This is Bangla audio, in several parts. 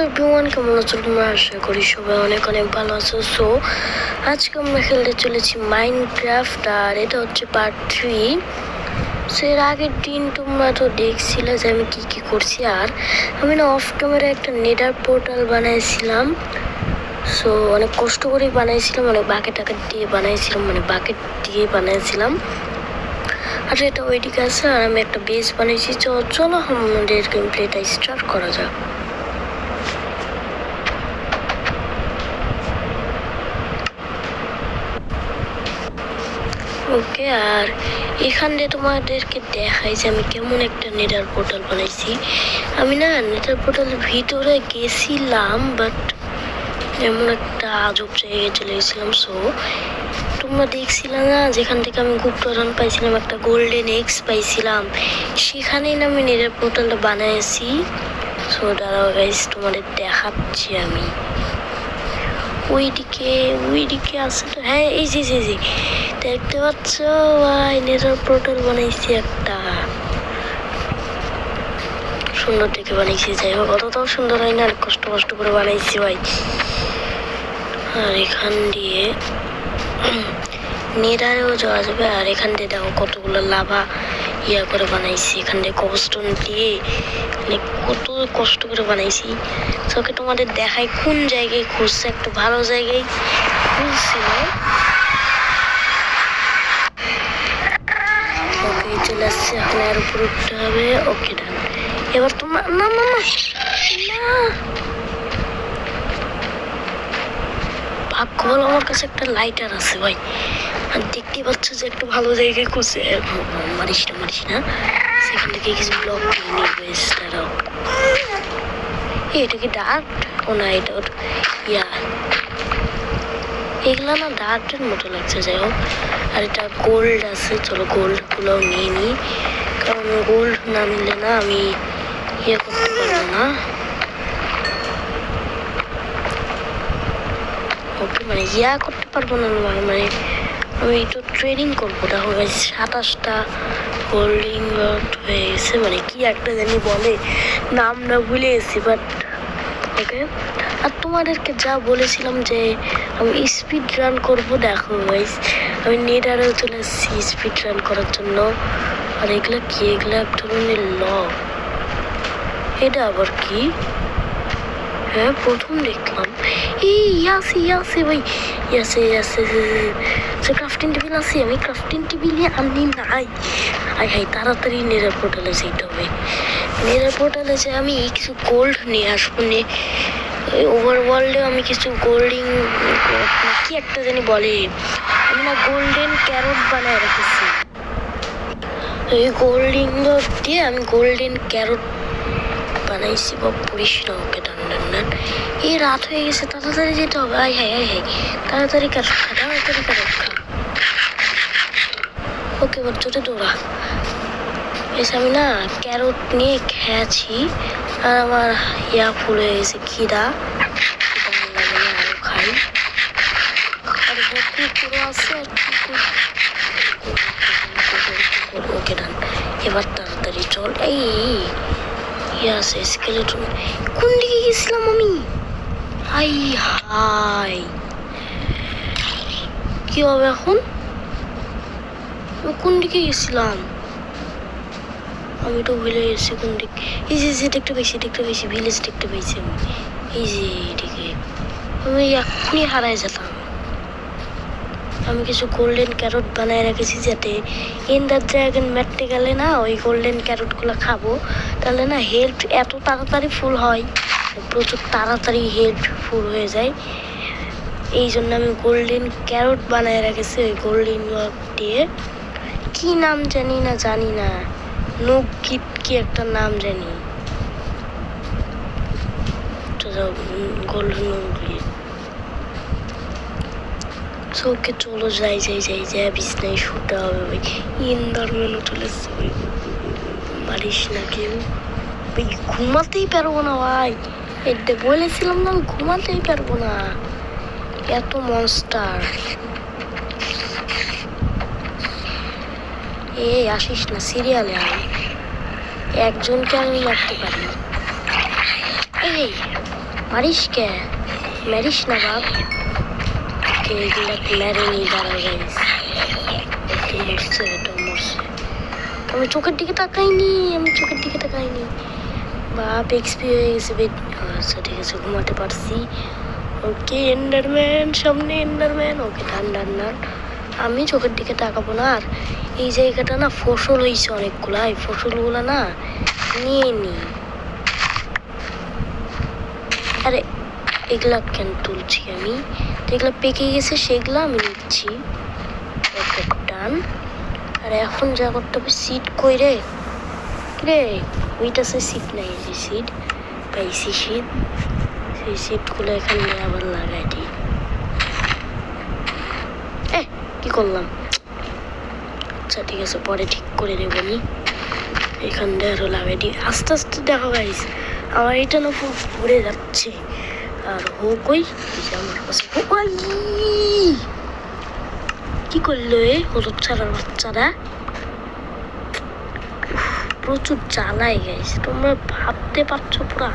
এভরিওয়ান, কেমন আছো তোমরা? আশা করি সবাই অনেক অনেক ভালো আছো। সো আজকে আমরা খেলতে চলেছি মাইনক্রাফট, আর এটা হচ্ছে পার্ট 3। সো এর আগের দিন তোমরা তো দেখছিলে যে আমি কি কি করছি, আর আমি না অফ ক্যামেরা একটা নেডার পোর্টাল বানাইছিলাম। সো অনেক কষ্ট করেই বানাইছিলাম, অনেক বাকেট দিয়ে বানাইছিলাম। আর এটা ওইদিকে আছে, আর আমি একটা বেস বানিয়েছি। চলো আমাদের গেম প্লেটা স্টার্ট করা যাক। ওকে, আর এখান দিয়ে তোমাদেরকে দেখাই যে আমি কেমন একটা নেডার পোর্টাল বানাইছি। আমি না নেডার পোর্টালের ভিতরে গেছিলাম, বাট এমন একটা আজব জায়গায় চলে গেছিলাম। সো তোমরা দেখছিলাম না, যেখান থেকে আমি গুপ্তধন পাইছিলাম, একটা গোল্ডেন এক্স পাইছিলাম, সেখানেই না আমি নেডার পোর্টালটা বানাইছি। সো দাঁড়াও গাইস, তোমাদের দেখাচ্ছি। আমি ওইদিকে আছে তো, হ্যাঁ এই যে দেখতে পাচ্ছ ভাই, নেডার পোর্টাল বানাইছি একটা। সুন্দর দেখে বানাইছি, যাই হোক অতটাও সুন্দর হয় না, আর কষ্ট করে বানাইছি ভাই। আর এখান দিয়ে নেডারেও যাওয়া যাবে। আর এখান দিয়ে দেখো কতগুলো লাভা করে বানাইছি, এখান দিয়ে কবস্টোন দিয়ে কত কষ্ট করে বানাইছি। তোকে তোমাদের দেখাই কোন জায়গায় খুঁজছে, একটু ভালো জায়গায় খুঁজছিল। ওকে চলে আসছে, এখন আর উপরে উঠতে হবে। ওকে ডান, এবার তোমার না ভাগ্য বলো আমার কাছে একটা লাইটার আছে ভাই। আর দেখতে পাচ্ছ যে একটু ভালো জায়গায় খুঁজছে। মারিস না, সেখান থেকে কিছু ব্লক নিয়ে দাঁড়াও। এটা কি ডার্ট? ও না, এটা এগুলো না ডার্টের মতো লাগছে। যাই হোক, আর এটা গোল্ড আছে, চলো গোল্ডগুলোও নিয়ে নিই, কারণ গোল্ড না নিলে না আমি করতে পারবো না। ওকে, মানে করতে পারবো না, মানে আমি তো ট্রেনিং করবো। দেখো 27টা হোল্ডিং হয়ে গেছে, মানে কি একটা জানি বলে, নামটা ভুলে গেছি। বাট ওকে, আর তোমাদেরকে যা বলেছিলাম যে আমি স্পিড রান করবো, দেখো গাইস আমি নেডারেও চলে এসেছি স্পিড রান করার জন্য। আর এগুলা কি? এগুলা এক ধরনের লক। এটা আবার কি? হ্যাঁ, প্রথম দেখলাম। ইয়াসে ভাই, ইয়াসে ক্রাফটিং টেবিল আছে। আমি ক্রাফটিং টেবিলে আনি নাই। হাই তাড়াতাড়ি নেডার পোর্টালে যেতে হবে। নেডার পোর্টালে যে আমি কিছু গোল্ড নিয়ে আসবো। ওভারওয়ার্ল্ডে আমি কিছু গোল্ডিং কি একটা জানি বলে, আমি না গোল্ডেন ক্যারট বানায় রেখেছি। এই গোল্ডিং দিয়ে আমি গোল্ডেন ক্যারট বানাইছি। বা পুলিশ না, ওকে ডান এই রাত হয়ে গেছে, তাড়াতাড়ি যেতে হবে। হাই তাড়াতাড়ি ক্যারট খা। ওকে, এবার জোরে দৌড়া। এসে আমি না ক্যারট নিয়ে খেয়েছি, আর আমার ফুল হয়ে গেছে খিদা। আরো খাই, আর পুরো আছে। ওকে ডান, এবার তাড়াতাড়ি চল। আছে স্কেলেটন। কোন দিকে গেছিলাম আমি? হাই কি হবে এখন? কোন দিকে গেছিলাম? আমি তো ভুলে গেছি কোন দিক। এই যে দেখতে পেয়েছি ভিলেজ দেখতে পেয়েছি আমি। এই যে এদিকে আমি এখনই হারাই যেতাম। আমি কিছু গোল্ডেন ক্যারট বানায় রেখেছি, যাতে এন্ডার ড্রাগন মারতে গেলে না ওই গোল্ডেন ক্যারটগুলো খাবো, তাহলে না হেলথ এত তাড়াতাড়ি ফুল হয়, প্রচুর তাড়াতাড়ি হেলথ ফুল হয়ে যায়। এই জন্য আমি গোল্ডেন ক্যারট বানায় রেখেছি। ওই গোল্ডেন দিয়ে কি নাম জানি না, নুক কিট কি একটা নাম জানি। Golden nook. ওকে চলো যাই বিছনায় শুতে হবে ভাই। ইন্দারম্যানও চলে এসছে ভাই, মারিস না কেউ ভাই। ঘুমাতেই পারবো না ভাই, এটা বলেছিলাম না, ঘুমাতেই পারবো না, এত মনস্টার। আসিস না, সিরিয়ালে আয়, একজনকে আমি মারতে পারি। মারিস কে? মারিস না বাপ। এগুলা মেরে নিয়ে দাঁড়া গাইস। মরছে, এটা মরছে। আমি চোখের দিকে তাকাইনি, বাপ এক্সপি হয়ে গেছে। আচ্ছা ঠিক আছে, ঘুমাতে পারছি। ওকে এন্ডারম্যান, সামনে এন্ডারম্যান। ওকে ডান। আমি চোখের দিকে তাকাবো না। আর এই জায়গাটা না ফসল হয়েছে অনেকগুলা, এই ফসলগুলা না নিয়ে নি। আরে এগুলা কেন তুলছি আমি? যেগুলো পেকে গেছে সেগুলো আমি নিচ্ছি। ওকে ডান। আর এখন যা করতে হবে, সিট কই রে? ওইটা সে সিট নাই, যে সিট পাইছি সিট। সেই সিটগুলো এখানে আবার লাগাই দিই। কি করলাম? আচ্ছা ঠিক আছে, পরে ঠিক করে দেবো আমি। এখান দিয়ে আরো লাগাই দিই। আস্তে আস্তে দেখো গাইস, আমার এটা না খুব ঘুরে যাচ্ছে। আর কই আমার কাছে কি করলো এ হলুদ ছাড়ার বাচ্চারা? প্রচুর জ্বালায় গাইস, তোমরা ভাবতে পারছো পুরা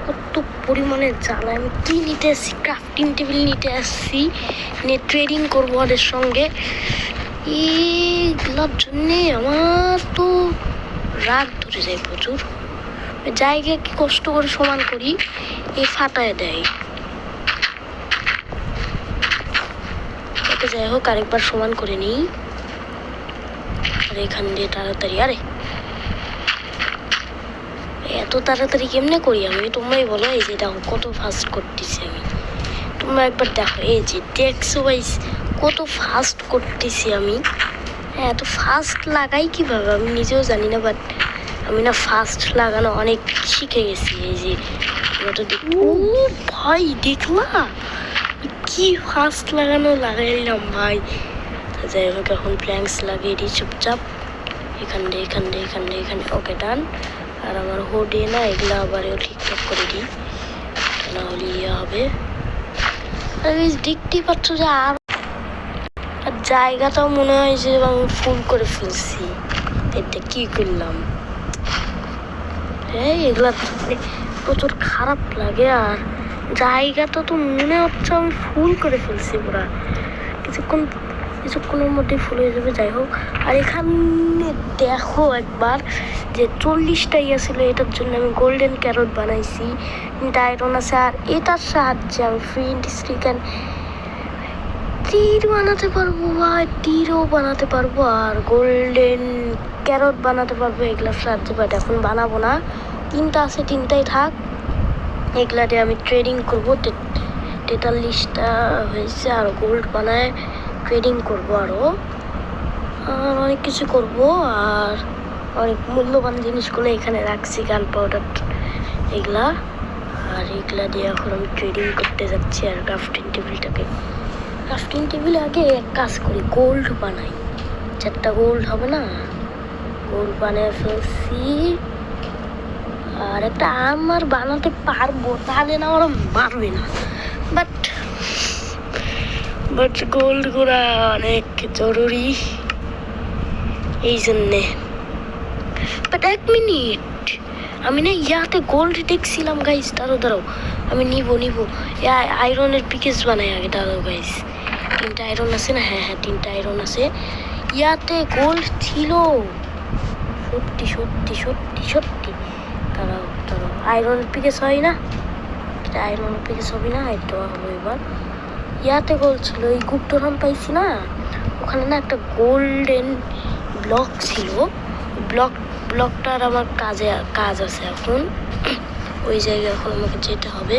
কত পরিমাণে জ্বালায়। আমি কি নিতে আসছি? ক্রাফটিং টেবিল নিতে আসছি, নিয়ে ট্রেডিং করবো ওদের সঙ্গে। এইগুলোর জন্যে আমার তো রাগ ধরে যায় প্রচুর। জায়গা কি কষ্ট করে সমান করি, এই ফাটায় দেয়। যাই হোক, আরেকবার সমান করে নিই। আর এখান দিয়ে তাড়াতাড়ি, আরে এত তাড়াতাড়ি কেমনে করি আমি? তোমরাই বলো। এই যে দেখো কত ফাস্ট করতেছি আমি, তোমরা একবার দেখো। এই যে দেখছো গাইস কত ফাস্ট করতেছি আমি। হ্যাঁ, এত ফাস্ট লাগাই কিভাবে আমি নিজেও জানি না, বাট আমি না ফাস্ট লাগানো অনেক শিখে গেছি। এই যে ও ভাই দেখলা কি ফাস্ট লাগাইলাম ভাই। যাই হোক, এখন প্ল্যাঙ্কস লাগিয়ে দিই চুপচাপ। এখান দিয়ে। ওকে ডান। আর আমার হোডে না এগুলো আবারও ঠিকঠাক করে দিই, নাহলে ইয়ে হবে। আর দেখতেই পাচ্ছ যে আর জায়গাটাও মনে হয় যে আমি ফুল করে ফেলছি। এটা কি করলাম? এগুলা প্রচুর খারাপ লাগে। আর জায়গাটা তো মনে হচ্ছে আমি ফুল করে ফেলছি পুরা। কিছুক্ষণের মধ্যে ফুল হয়ে যাবে। যাই হোক, আর এখানে দেখো একবার যে 40টা ইয়ে ছিল, এটার জন্য আমি গোল্ডেন ক্যারট বানাইছি, ডায়রন আছে। আর এটার সাহায্যে আমি ফ্রিন্ট স্টিকার তীর বানাতে পারবো ভাই, তীরও বানাতে পারবো, আর গোল্ডেন ক্যারট বানাতে পারবো এগুলোর সাহায্যে। বাট এখন বানাবো না, 3টা আছে, 3টাই থাক। এগুলা দিয়ে আমি ট্রেডিং করবো। 43টা হয়েছে, আর গোল্ড বানায় ট্রেডিং করবো আরও। আর অনেক কিছু করবো। আর অনেক মূল্যবান জিনিসগুলো এখানে রাখছি, গান পাউডার এগুলা। আর এগুলা দিয়ে এখন আমি ট্রেডিং করতে যাচ্ছি। আর ক্রাফটিং টেবিলে আগে এক কাজ করি, গোল্ড বানাই। 4টা গোল্ড হবে না, গোল্ড বানিয়ে ফেলছি। আর একটা আমার বানাতে পারবো, তাহলে না ওরা মারবে না। বাট গোল্ড করা অনেক জরুরি, এই জন্যে। বাট 1 মিনিট, আমি না ইয়াতে গোল্ড দেখছিলাম গাইস। দাঁড়াও, আমি নিব। আয়রনের পিকেস বানাই আগে। দাঁড়াও গাইস, 3টা আয়রন আছে না? হ্যাঁ 3টা আয়রন আছে। ইয়াতে গোল্ড ছিল, সত্যি। দাঁড়াও, আয়রনের পিকেস হয় না? আয়রনের পিকেস হবে না? এটা হবে এবার। ইয়াতে গোল্ড ছিল, এই গুপ্তধন পাইছি না, ওখানে না একটা গোল্ডেন ব্লক ছিল। ব্লকটার আমার কাজ আছে এখন। ওই জায়গায় এখন আমাকে যেতে হবে।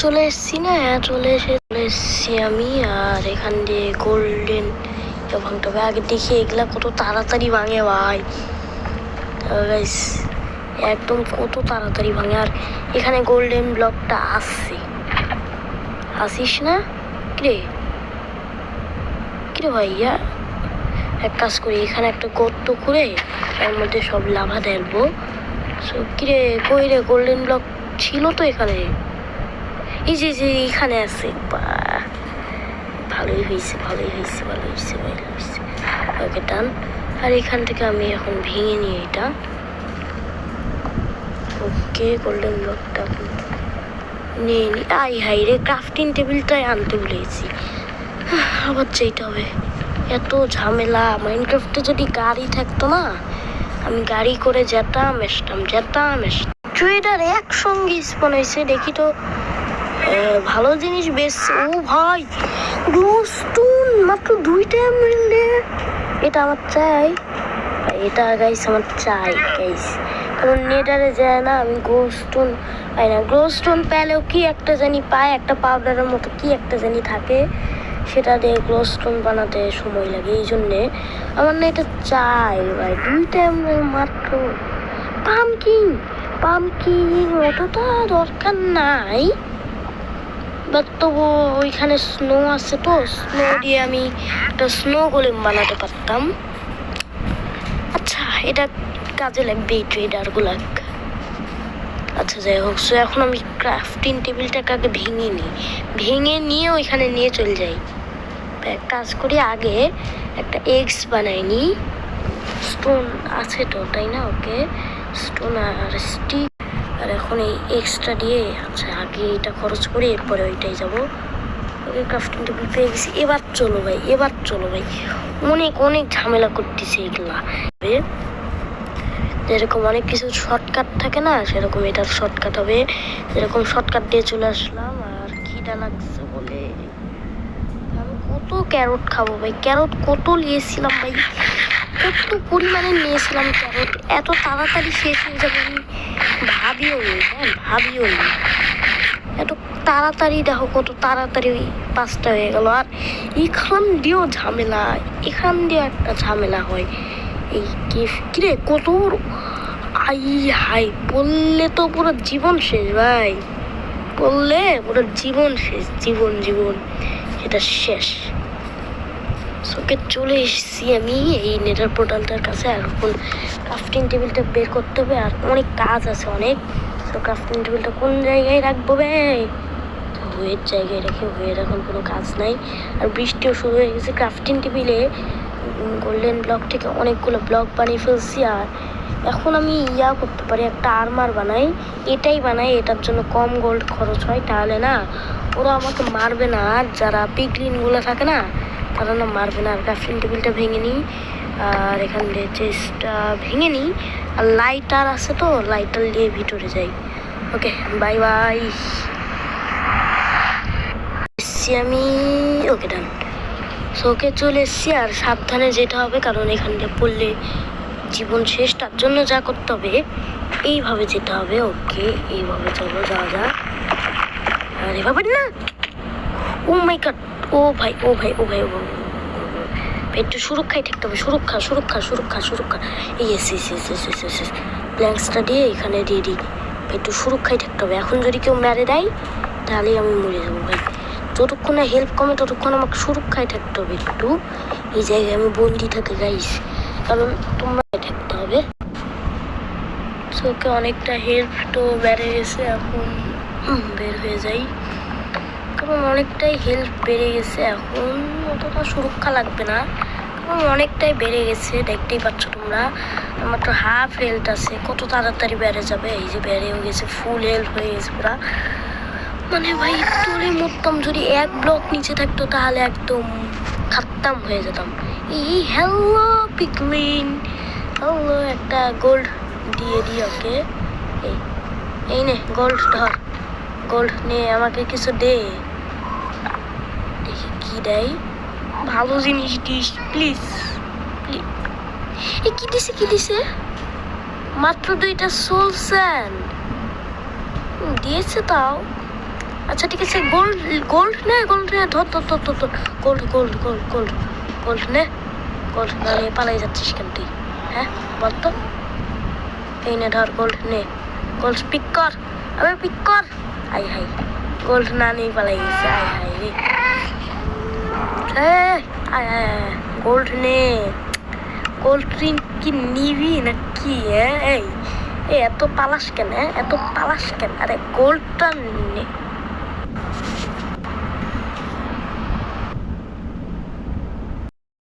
চলে এসছি না? হ্যাঁ চলে এসছি আমি। আর এখান দিয়ে গোল্ডেন ভাঙতে হবে। আগে দেখি এগুলা কত তাড়াতাড়ি ভাঙে ভাই, একদম কত তাড়াতাড়ি ভাঙে। আর এখানে গোল্ডেন ব্লকটা আসিস না? কিরে ভাইয়া, এক কাজ করি, এখানে একটা গর্ত করে এর মধ্যে সব লাভা ঢেলবো। কিরে কই রে? গোল্ডেন ব্লক ছিল তো এখানে, এই যে এখানে আছে। ভালোই হয়েছে। ওকে ডান। আর এখান থেকে আমি এখন ভেঙে নিই এটা। ওকে গোল্ডেন ব্লকটা নিয়ে নি। আই হাই রে, ক্রাফটিং টেবিলটাই আনতে ভুলেছি, আবার যেতে হবে। এত ঝামেলা। মাইনক্রাফটে যদি গাড়ি থাকতো না, আমি গাড়ি করে যেতাম আসতাম। ট্রেডার একসঙ্গে স্পন হয়েছে, দেখি তো ভালো জিনিস বেচছে। ও ভাই, গ্লোস্টোন মাত্র 2টা এমরাল্ডে। এটা আমার চাই, এটা গাইস আমার চাই গাইস, কারণ নেটারে যায় না, আমি গ্লোস্টোন পাই না। গ্লোস্টোন পেলেও কি একটা জানি পায়, একটা পাউডারের মতো কি একটা জানি থাকে, সেটা দিয়ে গ্লোস্টোন বানাতে সময় লাগে। এই জন্যে আমার না এটা চাই ভাই। 2টা এমরাল্ড মাত্র। পামকিন অতটা দরকার নাই, বাট তবু ওইখানে স্নো আছে, তো স্নো দিয়ে আমি একটা স্নো গোলেম বানাতে পারতাম। আচ্ছা, এটা কাজে লাগবে এই ট্রেডারগুলা। আচ্ছা যাই হোক, সো এখন আমি ক্রাফটিং টেবিলটাকে আগে ভেঙে নিয়ে ওইখানে নিয়ে চলে যাই। এক কাজ করি, আগে একটা এগস বানাই নি। স্টোন আছে তো, তাই না? ওকে, স্টোন আর স্টিক, আর এখন এই এক্সট্রা দিয়ে, আচ্ছা আগে এটা খরচ করি, এরপরে ওইটাই যাবো। ওকে, ক্রাফটিং টেবিল পেয়ে গেছি। এবার চলো ভাই। অনেক ঝামেলা করতেছে এগুলা। যেরকম অনেক কিছু শর্টকাট থাকে না, সেরকম এটার শর্টকাট হবে। যেরকম শর্টকাট দিয়ে চলে আসলাম। আর খিদা লাগছে বলে আমি কত ক্যারট খাবো ভাই। ক্যারট কত নিয়েছিলাম ভাই, কত পরিমাণে নিয়েছিলাম ক্যারট। এত তাড়াতাড়ি শেষ হয়ে যাবে আমি ভাবিও নি। এত তাড়াতাড়ি দেখো, কত তাড়াতাড়ি ওই 5টা হয়ে গেল। আর এখান দিয়েও একটা ঝামেলা হয়। এই কিরে, কত হাই বললে তো পুরো জীবন শেষ ভাই, বললে পুরো জীবন শেষ। জীবন সেটা শেষ। ওকে, চলে এসেছি আমি এই নেটার পোর্টালটার কাছে। আর এখন ক্রাফটিং টেবিলটা বের করতে হবে, আর অনেক কাজ আছে অনেক। তো ক্রাফটিং টেবিলটা কোন জায়গায় রাখবো ভাই? ওয়ের জায়গায় রেখে, ওয়ের এখন কোনো কাজ নাই। আর বৃষ্টিও শুরু হয়ে গেছে। ক্রাফটিং টেবিলে গোল্ডেন ব্লক থেকে অনেকগুলো ব্লক বানিয়ে ফেলছি। আর এখন আমি করতে পারি, একটা আর্মার বানাই। এটার জন্য কম গোল্ড খরচ হয়, তাহলে না ওরা আমাকে মারবে না। আর যারা পিগলিনগুলো থাকে না, তারা না মারবে না। আর ক্রাফটিং টেবিলটা ভেঙে নিই, আর এখান দিয়ে চেস্টটা ভেঙে নিই। আর লাইটার আছে তো, লাইটার দিয়ে ভিতরে যাই। ওকে, বাই। আমি ওকে ডান। ওকে, চলে এসছি। আর সাবধানে যেতে হবে, কারণ এখান দিয়ে পড়লে জীবন শেষ। তার জন্য যা করতে হবে, এইভাবে যেতে হবে। ওকে, এইভাবে চলো, যা। আর এভাবে না, ও মাই গড, ও ভাই, একটু সুরক্ষায় থাকতে হবে। সুরক্ষা। ইয়েস। প্ল্যাঙ্কসটা দিয়ে এখানে দিয়ে দিই। একটু সুরক্ষায় থাকতে হবে। এখন যদি কেউ মেরে দেয়, তাহলেই আমি মরে যাবো ভাই। যতক্ষণে হেল্প কমে, ততক্ষণ আমাকে সুরক্ষায় থাকতে হবে। একটু এই জায়গায় আমি বন্দি থাকি গাইস, কারণ তোমরা থাকতে হবে। ওকে, অনেকটা হেল্প তো বেড়ে গেছে। এখন বের হয়ে যাই, কারণ অনেকটাই হেল্প বেড়ে গেছে। এখন অতটা সুরক্ষা লাগবে না, কারণ অনেকটাই বেড়ে গেছে। দেখতেই পাচ্ছ তোমরা, আমার তো হাফ হেলথ আছে। কত তাড়াতাড়ি বেড়ে যাবে। এই যে বেড়েও গেছে, ফুল হেলথ হয়ে গেছে পুরা। মানে ভাই, তোলে মরতাম যদি 1 ব্লক নিচে থাকতো, তাহলে একদম খাত্তাম হয়ে যেতাম। Hello Piglin, hello. একটা গোল্ড দিয়ে দিই ওকে। এই নে গোল্ড, ধর গোল্ড নে, আমাকে কিছু দে। দেখি কি দেয়, ভালো জিনিস দিস প্লিজ। কি দিছে? মাত্র 2টা সোল স্যান্ড দিয়েছে তাও। আচ্ছা ঠিক আছে, গোল্ড নে, ধর গোল্ড নে। গোল্ড না নিয়ে পালাই যাচ্ছিস কেন তুই? হ্যাঁ বল তো। এই নে, ধর গোল্ড নে। গোল্ড পিক কর, আই হাই, গোল্ড না নিয়ে পালাই গেছে। আই হাই রে, গোল্ড নে। গোল্ড কি নিবি না কি? এই এত পালাস কেন? আরে গোল্ডটা নে।